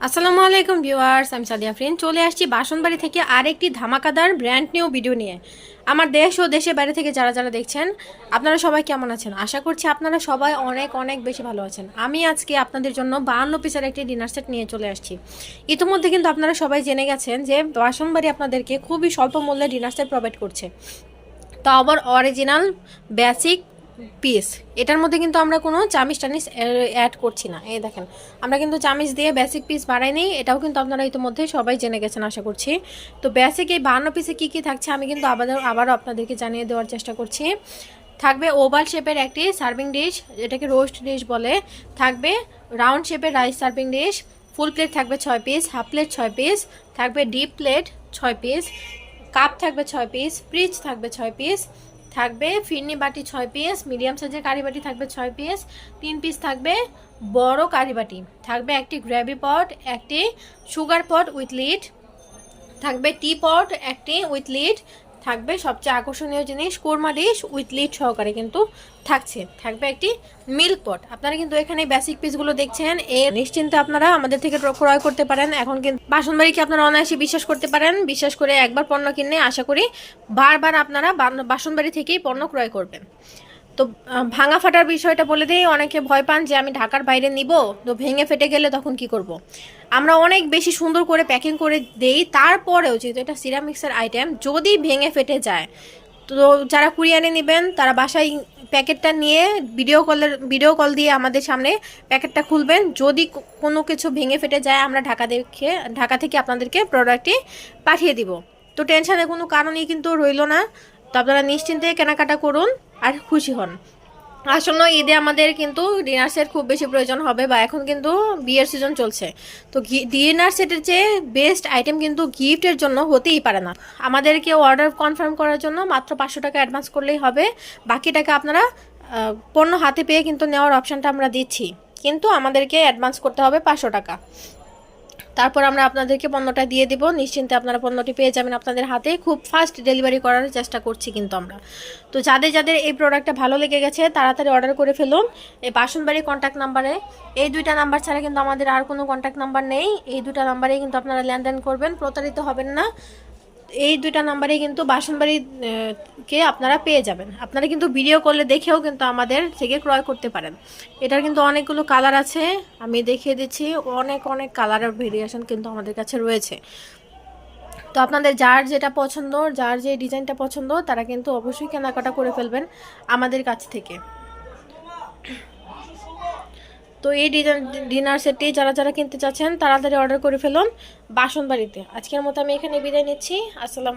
আসসালামু আলাইকুম ভিউয়ার্স, আমি সাদিয়া ফ্রেন্ড চলে আসছি বাসনবাড়ি থেকে আরেকটি ধামাকাদার ব্র্যান্ড নিউ ভিডিও নিয়ে। আমার দেশ ও দেশের বাইরে থেকে যারা যারা দেখছেন, আপনারা সবাই কেমন আছেন? আশা করছি আপনারা সবাই অনেক অনেক বেশি ভালো আছেন। আমি আজকে আপনাদের জন্য 52 পিসের একটি ডিনার সেট নিয়ে চলে আসছি। ইতিমধ্যে কিন্তু আপনারা সবাই জেনে গেছেন যে বাসনবাড়ি আপনাদেরকে খুবই স্বল্প মূল্যে ডিনার সেট প্রোভাইড করছে, তো আবার অরিজিনাল বেসিক পিস। এটার মধ্যে কিন্তু আমরা কোনো চামিচ টামিচ অ্যাড করছি না। এই দেখেন, আমরা কিন্তু চামিচ দিয়ে বেসিক পিস বাড়াই নেই, এটাও কিন্তু আপনারা ইতিমধ্যে সবাই জেনে গেছেন আশা করছি। তো বেসিক এই 52 পিসে কী কী থাকছে আমি কিন্তু আবারও আপনাদেরকে জানিয়ে দেওয়ার চেষ্টা করছি। থাকবে ওভাল শেপের একটি সার্ভিং ডিশ, এটাকে রোস্ট ডিশ বলে। থাকবে রাউন্ড শেপের rice serving dish. Full plate থাকবে 6 পিস, হাফ প্লেট 6 পিস, থাকবে ডিপ প্লেট 6 পিস, কাপ থাকবে 6 পিস, ফ্রিজ থাকবে 6 পিস, থাকবে ফিরনি বাটি 6 পিস, মিডিয়াম সাইজের কারি বাটি থাকবে 6 পিস, 3 পিস থাকবে বড় কারি বাটি, থাকবে একটি গ্রেভি পট, একটি সুগার পট উইথ লিড, থাকবে টি পট একটি উইথ লিড, থাকবে সবচেয়ে আকর্ষণীয় জিনিস কোরমা ডিশ উইথ লিড সহকারে কিন্তু থাকবে একটি মিল্ক পট। আপনারা কিন্তু এখানে বেসিক পিসগুলো দেখছেন, এর নিশ্চিন্তে আপনারা আমাদের থেকে ক্রয় করতে পারেন। এখন কিন্তু বাসনবাড়িকে আপনারা অনায়াসে বিশ্বাস করতে পারেন। বিশ্বাস করে একবার পণ্য কিনে আশা করি বারবার আপনারা বাসনবাড়ি থেকেই পণ্য ক্রয় করবেন। তো ভাঙা ফাটার বিষয়টা বলে দিই, অনেকে ভয় পান যে আমি ঢাকার বাইরে নিব, তো ভেঙে ফেটে গেলে তখন কি করব। আমরা অনেক বেশি সুন্দর করে প্যাকিং করে দেই, তারপরেও যেহেতু এটা সিরামিক্সের আইটেম, যদি ভেঙে ফেটে যায় তো যারা কুরিয়ারে নেবেন তারা বাসায় প্যাকেটটা নিয়ে ভিডিও কল দিয়ে আমাদের সামনে প্যাকেটটা খুলবেন। যদি কোনো কিছু ভেঙে ফেটে যায় আমরা ঢাকা থেকে আপনাদেরকে প্রোডাক্টটি পাঠিয়ে দিব। তো টেনশনের কোনো কারণই কিন্তু রইল না। তো আপনারা নিশ্চিন্তে কেনাকাটা করুন আর খুশি হন। আসন্ন ঈদে আমাদের কিন্তু ডিনার সেট খুব বেশি প্রয়োজন হবে, বা এখন কিন্তু বিয়ের সিজন চলছে। তো ডিনার সেটের চেয়ে বেস্ট আইটেম কিন্তু গিফটের জন্য হতেই পারে না। আমাদেরকে অর্ডার কনফার্ম করার জন্য মাত্র 500 টাকা অ্যাডভান্স করলেই হবে। বাকি টাকা আপনারা পণ্য হাতে পেয়ে কিন্তু নেওয়ার অপশানটা আমরা দিচ্ছি, কিন্তু আমাদেরকে অ্যাডভান্স করতে হবে 500 টাকা। তারপর আমরা আপনাদেরকে পণ্যটা দিয়ে দিব, নিশ্চিন্তে আপনারা পণ্যটি পেয়ে যাবেন আপনাদের হাতে। খুব ফাস্ট ডেলিভারি করার চেষ্টা করছি কিন্তু আমরা। তো যাদের যাদের এই প্রোডাক্টটা ভালো লেগে গেছে তাড়াতাড়ি অর্ডার করে ফেলুন। এই বাসনবাড়ির কন্ট্যাক্ট নাম্বারে, এই দুইটা নাম্বার ছাড়া কিন্তু আমাদের আর কোনো কন্ট্যাক্ট নাম্বার নেই। এই দুটা নাম্বারেই কিন্তু আপনারা লেনদেন করবেন, প্রতারিত হবেন না। এই দুইটা নাম্বারেই কিন্তু বাসনবাড়ি কে আপনারা পেয়ে যাবেন। আপনারা কিন্তু ভিডিও কলে দেখেও কিন্তু আমাদের থেকে ক্রয় করতে পারেন। এটার কিন্তু অনেকগুলো কালার আছে, আমি দেখিয়ে দিচ্ছি। অনেক অনেক কালারের ভেরিয়েশন কিন্তু আমাদের কাছে রয়েছে। তো আপনাদের যার যেটা পছন্দ, যার যে ডিজাইনটা পছন্দ, তারা কিন্তু অবশ্যই কেনাকাটা করে ফেলবেন আমাদের কাছ থেকে। তো এই ডিনার সেটটি যারা যারা কিনতে চাচ্ছেন তাড়াতাড়ি অর্ডার করে ফেলুন বাসনবাড়িতে। আজকের মতো আমি এখানে বিদায় নিচ্ছি। আসসালাম।